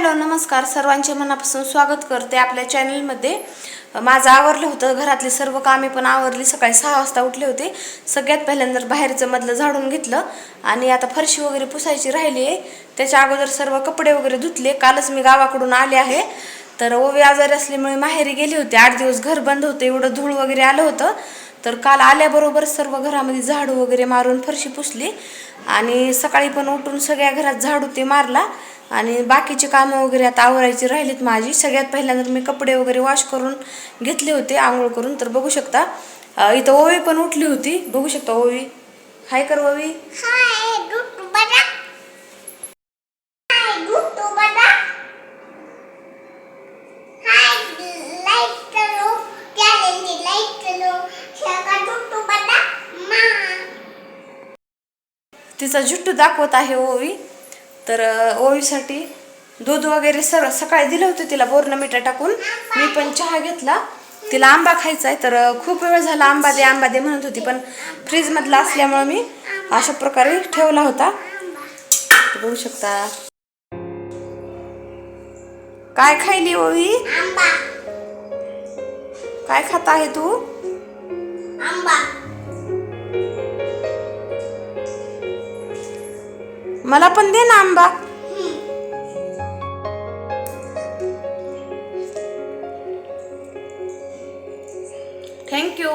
Hello नमस्कार सर्वांचे मनापासून स्वागत करते आपल्या चॅनलमध्ये। माझं आवरलं होतं, घरातली सर्व कामे पण आवरली। सकाळी 6 वाजता उठले होते। सगळ्यात पहिल्यांदा बाहेरचं मधलं झाडून घेतलं आणि आता फरशी वगैरे पुसायची राहिली आहे। त्याच्या अगोदर सर्व कपडे वगैरे धुतले। कालच मी गावाकडून आले आहे, तर ओवी आजारी असल्यामुळे माहेरी गेली होती। 8 दिवस घर बंद होते, एवढं धूळ वगैरे आलं होतं। तर काल आल्याबरोबर सर्व घरामध्ये झाडू वगैरे मारून फरशी पुसली आणि सकाळी पण उठून सगळ्या घरात झाडू ते मारला आणि बाकीचे कामं वगैरे आता आवरायची राहिलीत माझी। सगळ्यात पहिल्यांदा मी कपडे वगैरे वॉश करून घेतले होते आंघोळ करून। तर बघू शकता इथं ओवी पण उठली होती, बघू शकता ओवी। हाय कर ओवी। हाय गुड बटा, हाय गुड बटा, हाय लाइक करो, चैनल लाइक करो, शेअर करो बटा मा। तिचा जुट्टू दाखवत आहे ओवी। तर ओवीसाठी दूध वगैरे सकाळी दिलं होतं तिला बोर्नविटा टाकून। मी पण चहा घेतला। तिला आंबा खायचा आहे, तर खूप वेळ झाला आंबा दे म्हणत होती, पण फ्रीज मधला असल्यामुळे मी अशा प्रकारे ठेवला होता। बघू शकता काय खायली ओवी। आंबा। काय खात आहे तू। आंबा। मला पण दे ना आंबा। थँक्यू।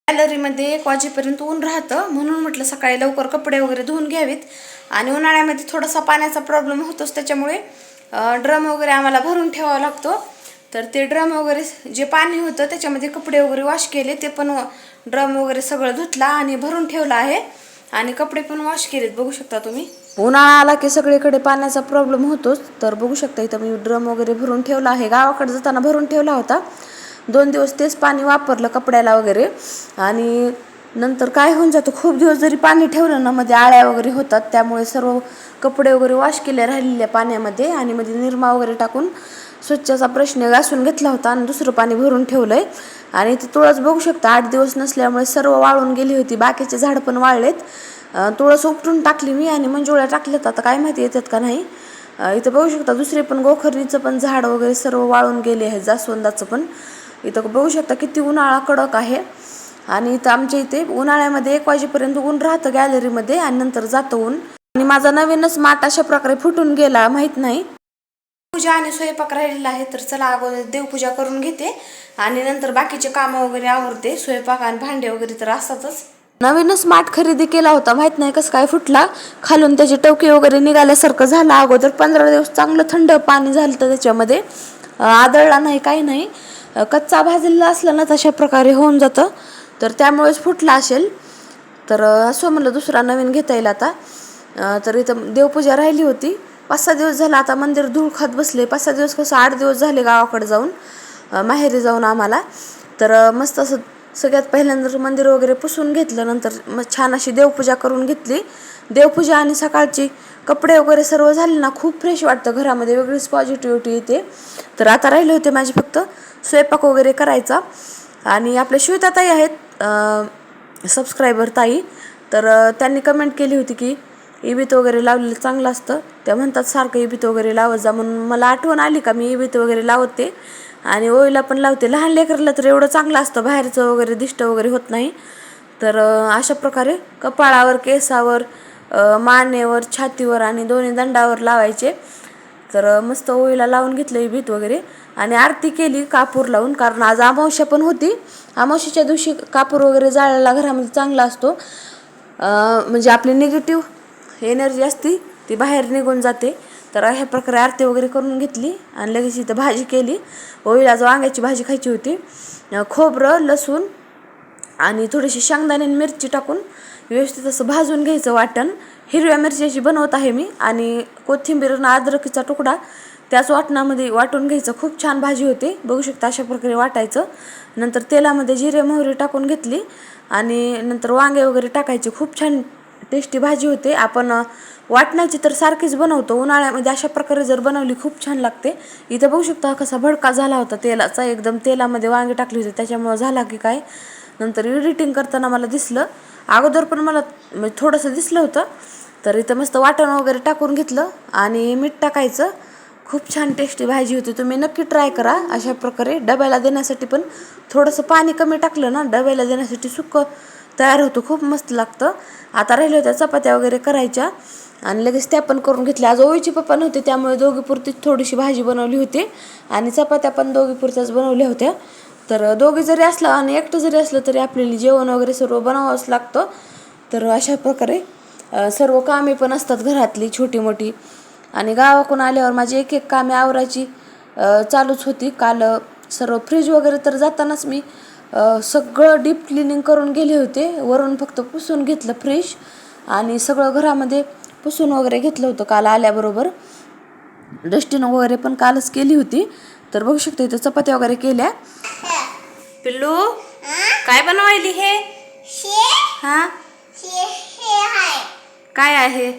गॅलरीमध्ये 1 वाजेपर्यंत ऊन राहतं, म्हणून म्हटलं सकाळी लवकर कपडे वगैरे धुवून घ्यावीत। आणि उन्हाळ्यामध्ये थोडासा पाण्याचा प्रॉब्लेम होतोच, त्याच्यामुळे ड्रम वगैरे आम्हाला भरून ठेवावा लागतो। तर ते ड्रम वगैरे जे पाणी होतं त्याच्यामध्ये कपडे वगैरे वॉश केले, ते पण ड्रम वगैरे सगळं धुतला आणि भरून ठेवला आहे आणि कपडे पण वॉश केलेत। बघू शकता तुम्ही, उन्हाळा आला की सगळीकडे पाण्याचा प्रॉब्लेम होतोच। तर बघू शकता इथं मी ड्रम वगैरे भरून ठेवला आहे। गावाकडे जाताना भरून ठेवला होता, 2 दिवस तेच पाणी वापरलं कपड्याला वगैरे। आणि नंतर काय होऊन जातं, खूप दिवस जरी पाणी ठेवलं ना मध्ये आळ्या वगैरे होतात, त्यामुळे सर्व कपडे वगैरे वॉश केले राहिलेल्या पाण्यामध्ये आणि मध्ये निरमा वगैरे टाकून स्वच्छचा ब्रशने घासून घेतला होता आणि दुसरं पाणी भरून ठेवलंय। आणि ती तुळस बघू शकता 8 दिवस नसल्यामुळे सर्व वाळून गेली होती, बाकीचे झाड पण वाळलेत। तुळस उपटून टाकली मी आणि मंजुळ्या टाकल्यात, आता काय माहिती येतात का नाही। इथं बघू शकता दुसरे पण गोखरणीचं पण झाड वगैरे सर्व वाळून गेले आहे, जास्वंदाचं पण। इथं बघू शकता किती उन्हाळा कडक आहे। आणि इथं आमच्या इथे उन्हाळ्यामध्ये 1 वाजेपर्यंत ऊन राहतं गॅलरीमध्ये आणि नंतर जातं ऊन। आणि माझा नवीनच माठ अशा प्रकारे फुटून गेला, माहित नाही। पूजा आणि स्वयंपाक राहिलेला आहे, तर चला अगोदर देवपूजा करून घेते आणि नंतर बाकीचे कामं वगैरे आवरते। स्वयंपाक आणि भांडे वगैरे तर असतातच। नवीनच माठ खरेदी केला होता, माहित नाही कसं काय फुटला, खालून त्याची टवकी वगैरे निघाल्यासारखं झालं। अगोदर 15 दिवस चांगलं थंड पाणी झालं तर त्याच्यामध्ये आदळला नाही, काही नाही। कच्चा भाजलेला असला ना तशा प्रकारे होऊन जातं, तर त्यामुळेच फुटला असेल। तर असं म्हणलं दुसरा नवीन घेता येईल आता। तर इथं देवपूजा राहिली होती, 5-6 दिवस झाला आता मंदिर धूळ खात बसले। 5-6 दिवस कसं 8 दिवस झाले गावाकडे जाऊन, माहेरी जाऊन आम्हाला। तर मस्त असं सगळ्यात पहिल्यांदा मंदिर वगैरे पुसून घेतलं, नंतर मग छान अशी देवपूजा करून घेतली। देवपूजा आणि सकाळची कपडे वगैरे सर्व झाले ना, खूप फ्रेश वाटतं घरामध्ये, वेगळीच पॉझिटिव्हिटी येते। तर आता राहिले होते माझे फक्त स्वयंपाक वगैरे करायचा। आणि आपल्या श्वेता ताई आहेत सबस्क्रायबर ताई, तर त्यांनी कमेंट केली होती की इबीत वगैरे लावलेलं चांगलं असतं, त्या म्हणतात सारखं इबीत वगैरे लावत जा, म्हणून मला आठवण आली का मी इबीत वगैरे लावते आणि ओईला पण लावते। लहान लेकरला तर एवढं चांगलं असतं, बाहेरचं वगैरे दिष्ट वगैरे होत नाही। तर अशा प्रकारे कपाळावर, केसावर, मानेवर, छातीवर आणि दोन्ही दंडावर लावायचे। तर मस्त ओईला लावून घेतलं इबीत वगैरे आणि आरती केली कापूर लावून, कारण आज अमावस्या पण होती। अमावस्येच्या दिवशी कापूर वगैरे जाळायला घरामध्ये चांगला असतो, म्हणजे आपली निगेटिव्ह एनर्जी असती ती बाहेर निघून जाते। तर अशा प्रकारे आरती वगैरे करून घेतली आणि लगेच इथं भाजी केली। ओवीला आज वांग्याची भाजी खायची होती। खोबरं, लसूण आणि थोडीशी शेंगदाणे मिरची टाकून व्यवस्थित असं भाजून घ्यायचं वाटण। हिरव्या मिरच्याची बनवत आहे मी आणि कोथिंबीर आणि अद्रकीचा तुकडा त्याच वाटणामध्ये वाटून घ्यायचं, खूप छान भाजी होते। बघू शकता अशा प्रकारे वाटायचं। नंतर तेलामध्ये जिरे मोहरी टाकून घेतली आणि नंतर वांगे वगैरे टाकायचे, खूप छान टेस्टी भाजी होते। आपण वाटणाची तर सारखीच बनवतो, उन्हाळ्यामध्ये अशा प्रकारे जर बनवली खूप छान लागते। इथं बघू शकता कसा भडका झाला होता तेलाचा, एकदम तेलामध्ये वांगे टाकले होते त्याच्यामुळे झाला की काय, नंतर एडिटिंग करताना मला दिसलं अगोदर पण मला म्हणजे थोडंसं दिसलं होतं. तर इथं मस्त वाटण वगैरे टाकून घेतलं आणि मीठ टाकायचं. खूप छान टेस्टी भाजी होती. तुम्ही नक्की ट्राय करा अशा प्रकारे. डब्याला देण्यासाठी पण थोडंसं पाणी कमी टाकलं ना, डब्याला देण्यासाठी सुक्कं तयार होतं, खूप मस्त लागतं. आता राहिल्या होत्या चपात्या वगैरे करायच्या आणि लगेच त्या पण करून घेतल्या. आज ओवीचे पप्पा नव्हते त्यामुळे दोघीपुरतीच थोडीशी भाजी बनवली होती आणि चपात्या पण दोघीपुरत्याच बनवल्या होत्या. तर दोघी जरी असलं आणि एकटं जरी असलं तरी आपल्याला जेवण वगैरे सर्व बनवावंच लागतं. तर अशा प्रकारे सर्व कामे पण असतात घरातली छोटी मोठी. आणि गावाकडून आल्यावर माझी एक एक कामे आवरायची चालूच होती. काल सर्व फ्रीज वगैरे तर जातानाच मी सगळं डीप क्लिनिंग करून गेले होते. वरून फक्त पुसून घेतलं फ्रीज आणि सगळं घरामध्ये पुसून वगैरे घेतलं होतं काल आल्याबरोबर. डस्टिंग वगैरे पण कालच केली होती. तर बघू शकता इथं चपात्या वगैरे केल्या. पिल्लू काय बनवायली हे? हा काय आहे?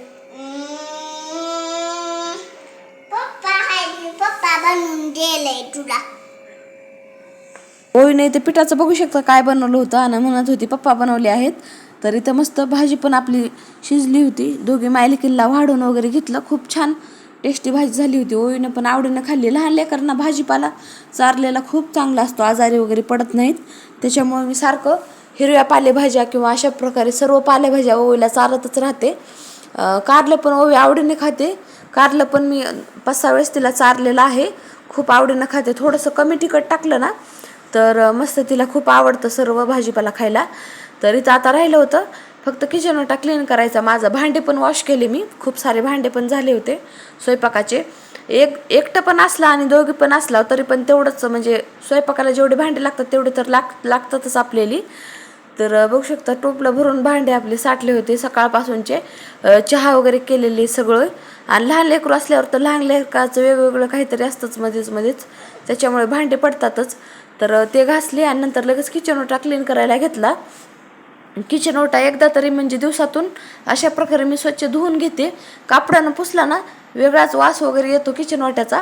पप्पा बनवून दिलंय तुला. होय नाही ते पिठाचं बघू शकता काय बनवलं होतं आणि म्हणत होती पप्पा बनवले आहेत. तर इथं मस्त भाजी पण आपली शिजली होती. दोघी मायलेकींना वाढून वगैरे घेतलं. खूप छान टेस्टी भाजी झाली होती. ओवीनं पण आवडीनं खाल्ली. लहान लेकरांना भाजीपाला चारलेला खूप चांगला असतो, आजारी वगैरे पडत नाहीत. त्याच्यामुळे मी सारखं हिरव्या पालेभाज्या किंवा अशा प्रकारे सर्व पालेभाज्या ओवीला चारतच राहते. कारलं पण ओवी आवडीने खाते. कारलं पण मी 5-6 वेळेस तिला चारलेलं आहे. खूप आवडीनं खाते. थोडंसं कमी तिखट टाकलं ना तर मस्त तिला खूप आवडतं सर्व भाजीपाला खायला. तर इथं आता राहिलं होतं फक्त किचन ओटा क्लीन करायचा. माझं भांडे पण वॉश केले मी. खूप सारे भांडे पण झाले होते स्वयंपाकाचे. एकटं पण असला आणि दोघी पण असला तरी पण तेवढंच म्हणजे स्वयंपाकाला जेवढे भांडे लागतात तेवढे तर लागतातच आपल्याला. तर बघू शकता टोपलं भरून भांडे आपले साठले होते सकाळपासूनचे. चहा वगैरे केलेले सगळं. आणि लहान लेकरू असल्यावर तर लहान लेकराचं वेगवेगळं काहीतरी असतंच मध्येच. त्याच्यामुळे भांडे पडतातच. तर ते घासले आणि नंतर लगेच किचन ओटा क्लीन करायला घेतला. किचन ओटा एकदा तरी म्हणजे दिवसातून अशा प्रकारे मी स्वच्छ धुवून घेते. कापडानं पुसला ना वेगळाच वास वगैरे येतो किचन ओट्याचा,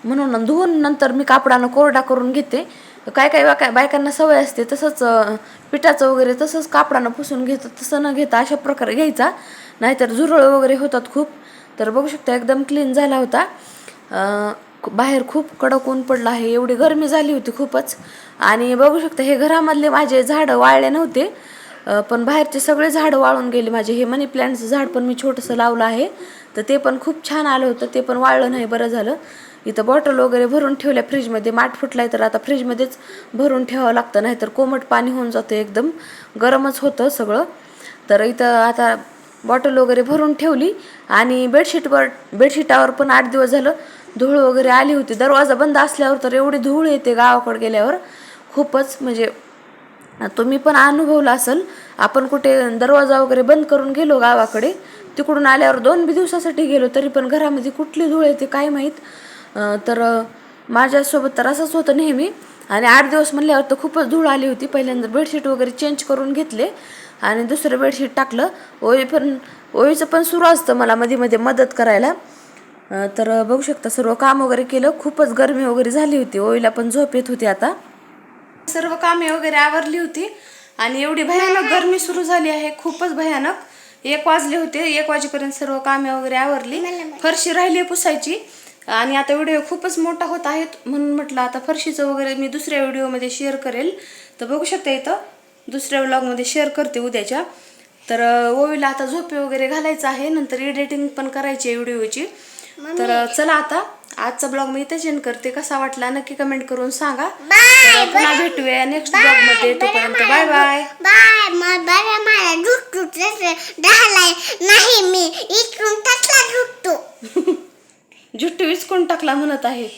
म्हणून धुवून नंतर मी कापडानं कोरडा करून घेते. काय बायकांना सवय असते तसंच पिठाचं वगैरे तसंच कापडानं पुसून घेतं. तसं न घेता अशा प्रकारे घ्यायचा, नाहीतर झुरळ वगैरे होतात खूप. तर बघू शकता एकदम क्लीन झाला होता. बाहेर खूप कडक ऊन पडलं आहे. एवढी गरमी झाली होती खूपच. आणि बघू शकता हे घरामधले माझे झाडं वाळले नव्हते, पण बाहेरचे सगळे झाडं वाळून गेले माझे. हे मनी प्लॅन्टचं झाड पण मी छोटंसं लावलं आहे, तर ते पण खूप छान आलं होतं. ते पण वाळलं नाही, बरं झालं. इथं बॉटल वगैरे भरून ठेवल्या फ्रीजमध्ये. माठ फुटलाय तर आता फ्रीजमध्येच भरून ठेवावं लागतं, नाहीतर कोमट पाणी होऊन जातं, एकदम गरमच होतं सगळं. तर इथं आता बॉटल वगैरे भरून ठेवली. आणि बेडशीटावर पण 8 दिवस झालं धूळ वगैरे आली होती. दरवाजा बंद असल्यावर तर एवढी धूळ येते गावाकडे गेल्यावर खूपच. म्हणजे तुम्ही पण अनुभवलं असेल. आपण कुठे दरवाजा वगैरे बंद करून गेलो गावाकडे, तिकडून आल्यावर 2 दिवसासाठी गेलो तरी पण घरामध्ये कुठली धूळ येते काय माहीत. तर माझ्यासोबत तर असंच होतं नेहमी. आणि 8 दिवस म्हणल्यावर तर खूपच धूळ आली होती. पहिल्यांदा बेडशीट वगैरे चेंज करून घेतले आणि दुसरं बेडशीट टाकलं. ओवीचं पण सुरू असतं मला मध्ये मदत करायला. तर बघू शकता सर्व काम वगैरे केलं. खूपच गरमी वगैरे झाली होती. ओवीला पण झोप येत होती. आता सर्व कामे वगैरे आवरली होती आणि एवढी भयानक गरमी सुरू झाली आहे, खूपच भयानक. 1 वाजले होते. 1 वाजेपर्यंत सर्व कामे वगैरे आवरली. फरशी राहिली पुसायची. आणि आता व्हिडिओ खूपच मोठा होत आहेत म्हणून म्हटलं आता फरशीचं वगैरे मी दुसऱ्या व्हिडिओमध्ये शेअर करेल. तर बघू शकता इथं दुसऱ्या व्लॉगमध्ये शेअर करते उद्याच्या. तर ओवीला आता झोपे वगैरे घालायचं आहे, नंतर एडिटिंग पण करायची आहे व्हिडिओची. तर चला आता आजचा ब्लॉग मी इथेच एंड करते. कसा वाटला नक्की कमेंट करून सांगा. पुन्हा भेटूया नेक्स्ट ब्लॉगमध्ये. तोपर्यंत बाय बाय. मला झुटूच ढालाय नाही, मी इकडून टाकला झुटू. झुट्टू विचकून टाकला म्हणत आहे.